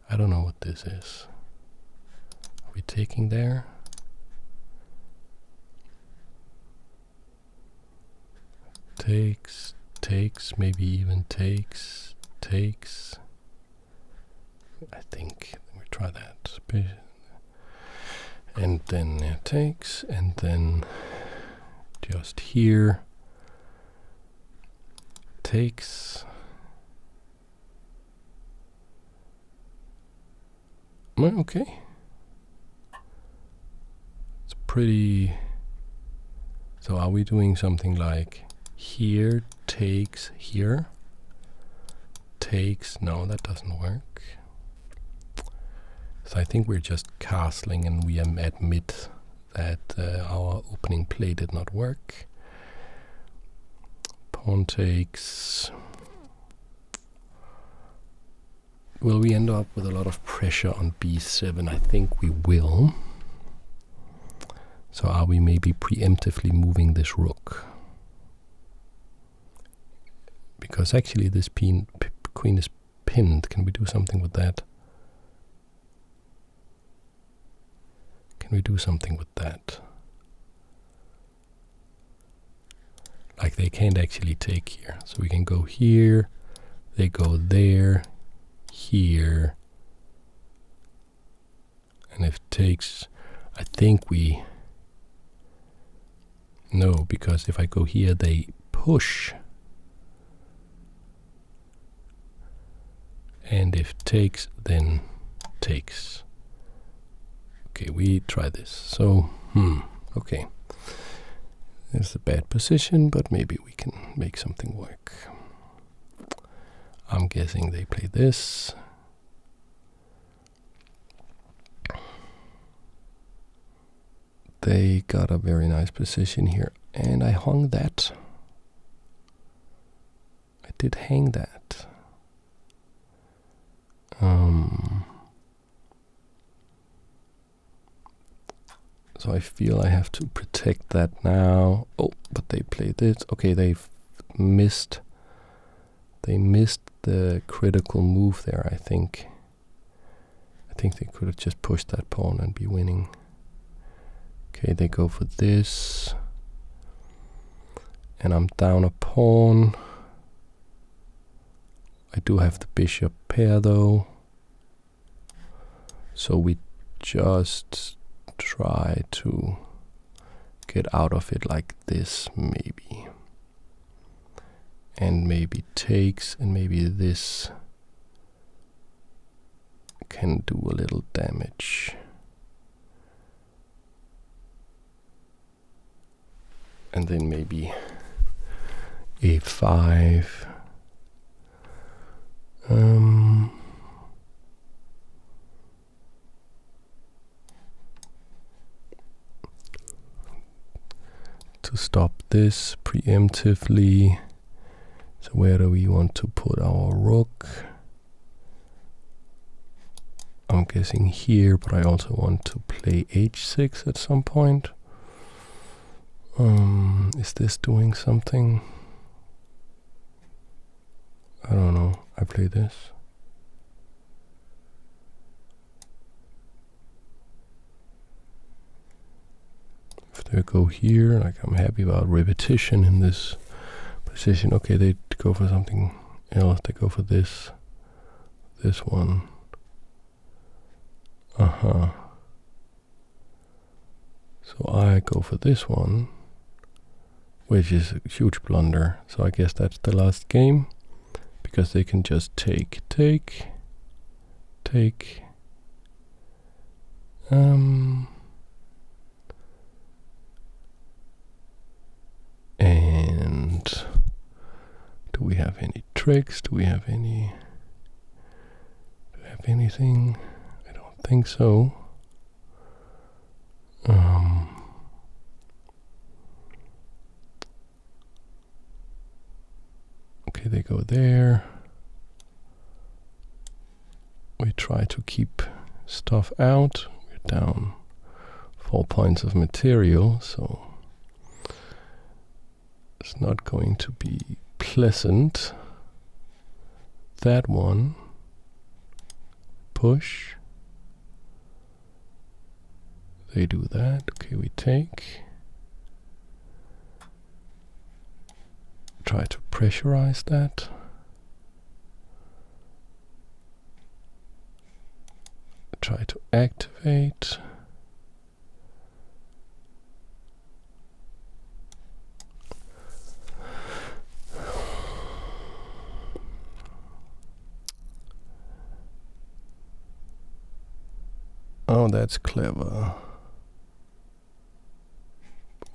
I don't know what this is. Are we taking there? Takes, maybe even takes. I think we try that. And then it takes, and then just here takes. Okay. It's pretty So are we doing something like here takes here? Takes, no, that doesn't work. So I think we're just castling and we admit that our opening play did not work. Pawn takes. Will we end up with a lot of pressure on b7? I think we will. So are we maybe preemptively moving this rook? Because actually this queen is pinned. Can we do something with that? Can we do something with that? Like they can't actually take here. So we can go here, they go there, here. And if it takes, I think we, no, because if I go here, they push. And if takes, then takes. Okay, we try this. So, okay. It's a bad position, but maybe we can make something work. I'm guessing they play this. They got a very nice position here, and I hung that. I did hang that. So I feel I have to protect that now. Oh, but they played this. Okay, they've missed. They missed the critical move there, I think. I think they could have just pushed that pawn and be winning. Okay, they go for this. And I'm down a pawn. I do have the bishop pair though. So we just try to get out of it like this, maybe. And maybe takes, and maybe this can do a little damage. And then maybe a5. To stop this preemptively. So where do we want to put our rook? I'm guessing here, but I also want to play h6 at some point. Is this doing something? I don't know. I play this. If they go here, like I'm happy about repetition in this position. Okay, they go for something else. They go for this. This one. So I go for this one, which is a huge blunder. So I guess that's the last game, because they can just take. And do we have any tricks? Do we have anything? I don't think so. Okay, they go there. We try to keep stuff out. We're down 4 points of material, so it's not going to be pleasant. That one. Push. They do that. Okay, we take. Try to pressurize that. Try to activate. Oh, that's clever.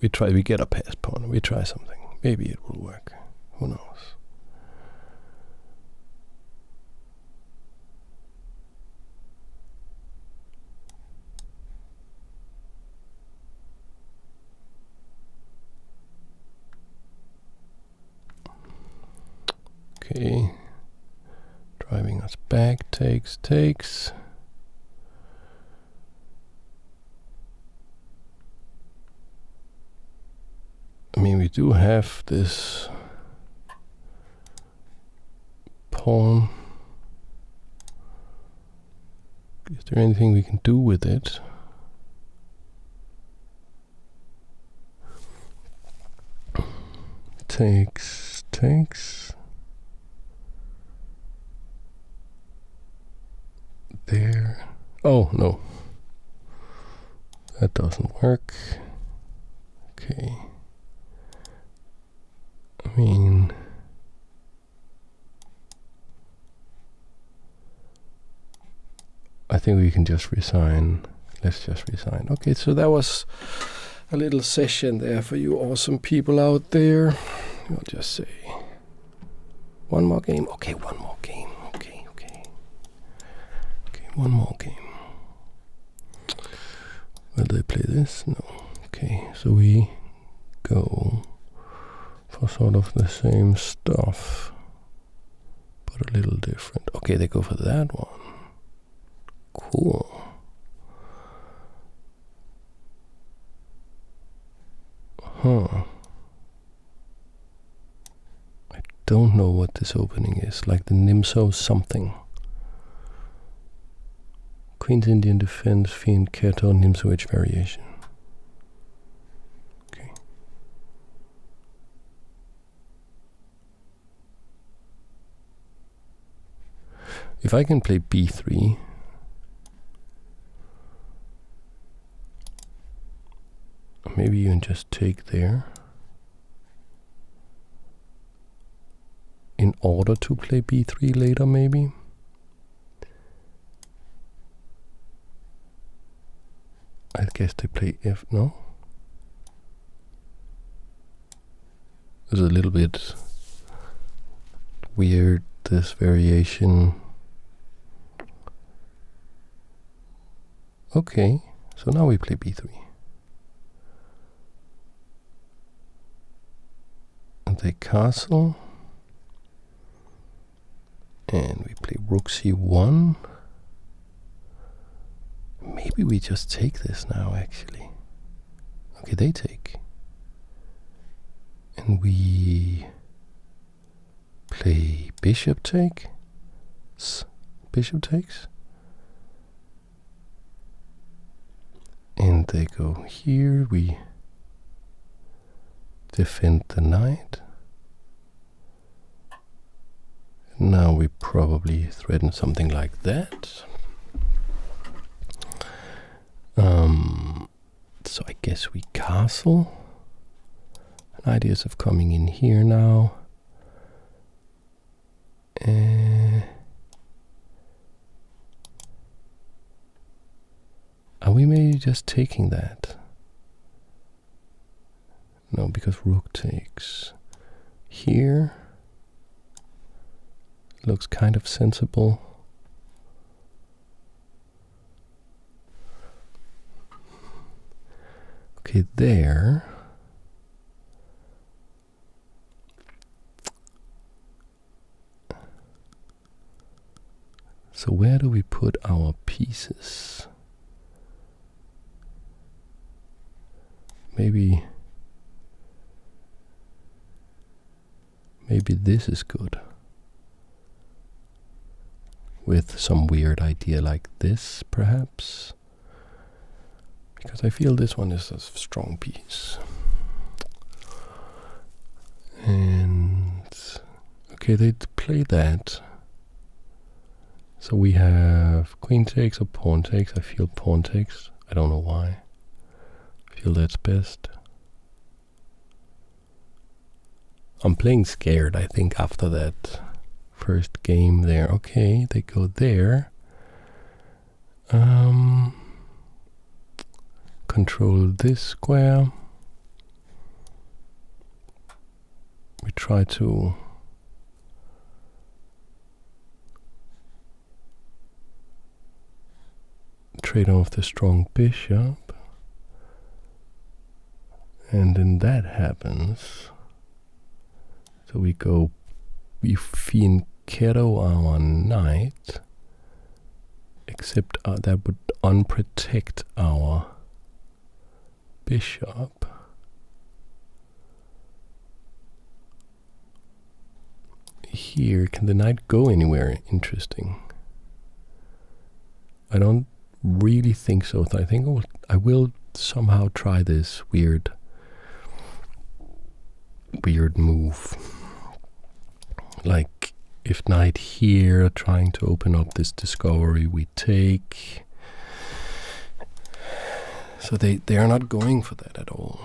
We get a pass pawn. We try something. Maybe it will work. Who knows? Okay. Driving us back. Takes. I mean, we do have this pawn. Is there anything we can do with it? Takes. There. Oh, no. That doesn't work. Okay. I mean, I think we can just resign. Let's just resign. Okay, so that was a little session there for you awesome people out there. I'll just say one more game. Okay, one more game. Okay, one more game. Will they play this? No. Okay, so we go for sort of the same stuff, but a little different. Okay, they go for that one. Cool. Huh. I don't know what this opening is, like the Nimso something. Queen's Indian defense, Fiend Keto, Nimso H variation. Okay. If I can play b3, maybe you can just take there in order to play b3 later, maybe. I guess they play F, no? It's a little bit weird, this variation. Okay, so now we play b3. And they castle. And we play rook c1. Maybe we just take this now, actually. Okay, they take. And we play bishop take. Bishop takes. And they go here. We defend the knight. Now we probably threaten something like that. So I guess we castle. And ideas of coming in here now. Are we maybe just taking that? No, because rook takes here. Looks kind of sensible. Okay, there. So where do we put our pieces? Maybe this is good. With some weird idea like this, perhaps. Because I feel this one is a strong piece. And okay, they play that. So we have queen takes or pawn takes. I feel pawn takes. I don't know why. I feel that's best. I'm playing scared, I think, after that first game there. Okay, they go there. Control this square. we try to trade off the strong bishop, and then that happens. So we fianchetto our knight, except that would unprotect our bishop. Here, can the knight go anywhere interesting? I don't really think so. I think I will somehow try this weird move. Like if knight here, trying to open up this discovery, we take. So they are not going for that at all.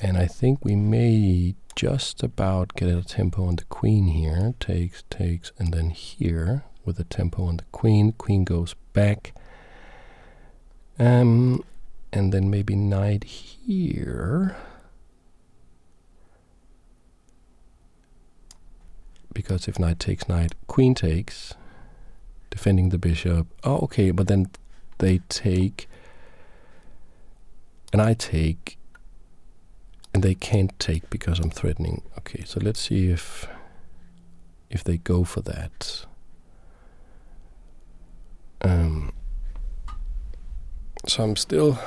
And I think we may just about get a tempo on the queen here. Takes, and then here with a tempo on the queen. Queen goes back. And then maybe knight here. Because if knight takes knight, queen takes, defending the bishop. Oh, okay, but then they take, and I take, and they can't take because I'm threatening. Okay, so let's see if they go for that. So I'm still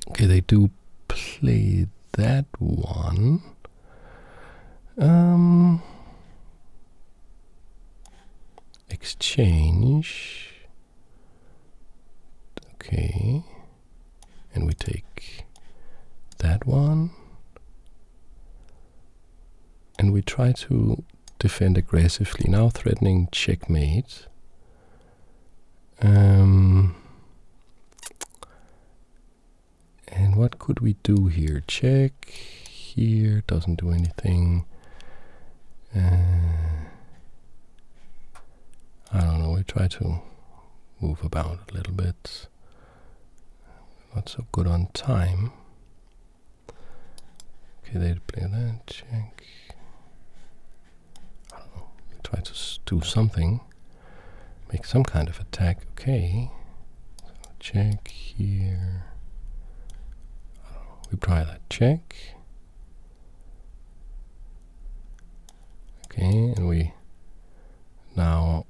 okay. They do play that one. Exchange. Okay, and we take that one, and we try to defend aggressively, now threatening checkmate. And what could we do here? Check here, doesn't do anything. I don't know, we try to move about a little bit. Not so good on time. Okay, they play that, check. I don't know, we try to do something. Make some kind of attack, okay. So check here. I don't know, we try that, check. Okay, and we now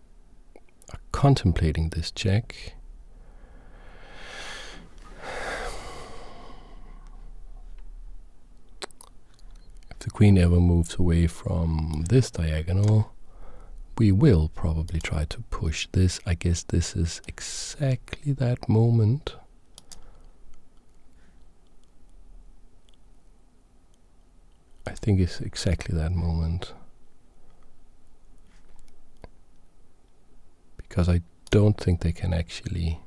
are contemplating this check. If the queen ever moves away from this diagonal, we will probably try to push this. I guess this is exactly that moment. I think it's exactly that moment. Because I don't think they can actually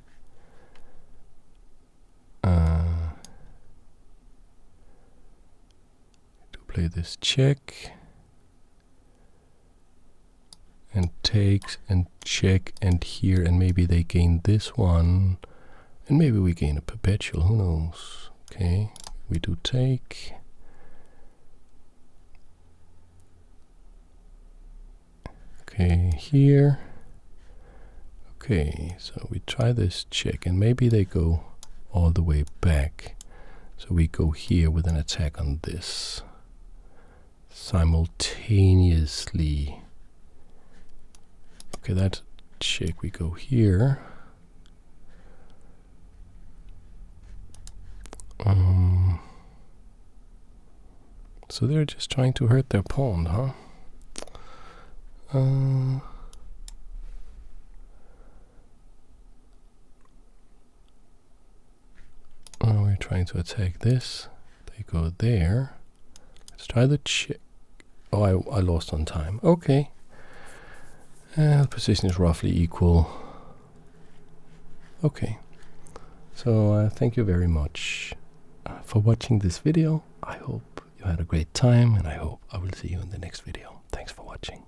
to play this check and takes and check and here, and maybe they gain this one, and maybe we gain a perpetual, who knows. Okay, we do take. Okay, here. Okay, so we try this check, and maybe they go all the way back. So we go here with an attack on this. Simultaneously. Okay, that check, we go here. So they're just trying to hurt their pawn, huh? We're trying to attack this. They go there. Let's try the check. Oh, I lost on time. Okay. The position is roughly equal. Okay. So thank you very much for watching this video. I hope you had a great time, and I hope I will see you in the next video. Thanks for watching.